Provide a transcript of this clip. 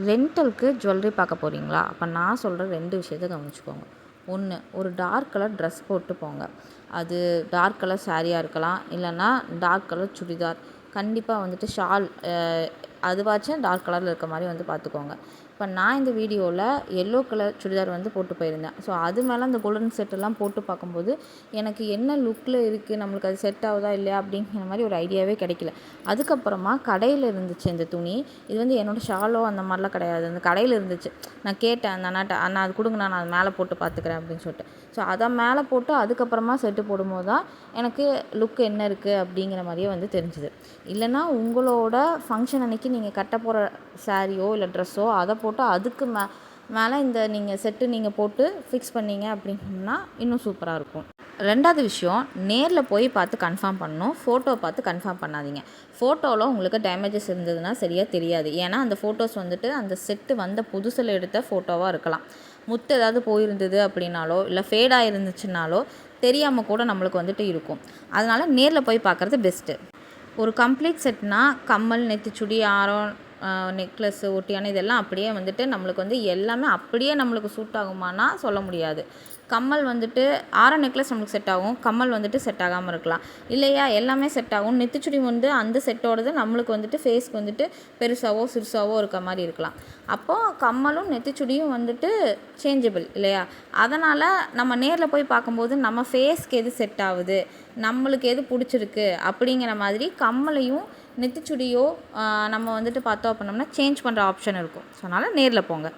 ரெண்டலுக்கு jewellery பார்க்க போகிறீங்களா? அப்போ நான் சொல்கிற 2 விஷயத்த கவனிச்சுக்கோங்க. 1, ஒரு டார்க் கலர் ட்ரெஸ் போட்டு போங்க. அது டார்க் கலர் சாரியாக இருக்கலாம், இல்லைன்னா டார்க் கலர் சுடிதார். கண்டிப்பாக வந்துட்டு ஷால் அதுவாச்சும் டார்க் கலரில் இருக்க மாதிரி பார்த்துக்கோங்க. இப்போ நான் இந்த வீடியோவில் எல்லோ கலர் சுடிதார் போட்டு போயிருந்தேன். ஸோ அது மேலே அந்த கோல்டன் செட்டெல்லாம் போட்டு பார்க்கும்போது எனக்கு என்ன லுக்கில் இருக்குது, நம்மளுக்கு அது செட் ஆகுதா இல்லையா அப்படிங்கிற மாதிரி ஒரு ஐடியாவே கிடைக்கல. அதுக்கப்புறமா கடையில் இருந்துச்சு இந்த துணி. இது என்னோடய ஷாலோ அந்த மாதிரிலாம் கிடையாது. அந்த கடையில் இருந்துச்சு. நான் கேட்டேன் அந்த அண்ணாட்ட, "அண்ணா அது கொடுங்கண்ணா, நான் அது மேலே போட்டு பார்த்துக்கிறேன்" அப்படின்னு சொல்லிட்டு. ஸோ அதை மேலே போட்டு அதுக்கப்புறமா செட்டு போடும்போது தான் எனக்கு லுக் என்ன இருக்குது அப்படிங்கிற மாதிரியே தெரிஞ்சுது. இல்லைன்னா உங்களோட ஃபங்க்ஷன் அன்றைக்கி நீங்கள் கட்ட போகிற சாரியோ இல்லை ட்ரெஸ்ஸோ அதை போட்டு அதுக்கு மேலே இந்த நீங்கள் செட்டு நீங்கள் போட்டு ஃபிக்ஸ் பண்ணிங்க அப்படின்னா இன்னும் சூப்பராக இருக்கும். 2வது விஷயம், நேரில் போய் பார்த்து கன்ஃபார்ம் பண்ணணும். ஃபோட்டோ பார்த்து கன்ஃபார்ம் பண்ணாதீங்க. ஃபோட்டோவில் உங்களுக்கு டேமேஜஸ் இருந்ததுன்னா சரியாக தெரியாது. ஏன்னா அந்த ஃபோட்டோஸ் அந்த செட்டு வந்த புதுசில் எடுத்த ஃபோட்டோவாக இருக்கலாம். முத்து ஏதாவது போயிருந்தது அப்படின்னாலோ இல்லை ஃபேடாக இருந்துச்சுனாலோ தெரியாமல் கூட நம்மளுக்கு இருக்கும். அதனால் நேரில் போய் பார்க்குறது பெஸ்ட்டு. ஒரு கம்ப்ளீட் செட்னால் கம்மல், நெத்திச்சுடி, ஆரம், நெக்லஸ்ஸு, ஒட்டியானம் இதெல்லாம் அப்படியே நம்மளுக்கு எல்லாமே அப்படியே நம்மளுக்கு சூட் ஆகுமானா சொல்ல முடியாது. கம்மல் ஆரம், நெக்லஸ் நம்மளுக்கு செட் ஆகும். கம்மல் செட் ஆகாமல் இருக்கலாம். இல்லையா எல்லாமே செட் ஆகும். நெத்திச்சுடி அந்த செட்டோடது நம்மளுக்கு ஃபேஸ்க்கு பெருசாவோ சிறுசாவோ இருக்க மாதிரி இருக்கலாம். அப்போது கம்மலும் நெத்திச்சுடியும் சேஞ்சபிள் இல்லையா? அதனால் நம்ம நேரில் போய் பார்க்கும்போது நம்ம ஃபேஸ்க்கு எது செட் ஆகுது, நம்மளுக்கு எது பிடிச்சிருக்கு அப்படிங்கிற மாதிரி கம்மலையும் நெத்திச்சுடியோ நம்ம பார்த்தோம் அப்படின்னோம்னா சேஞ்ச் பண்ணுற ஆப்ஷன் இருக்கும். ஸோ அதனால் நேரில் போங்க.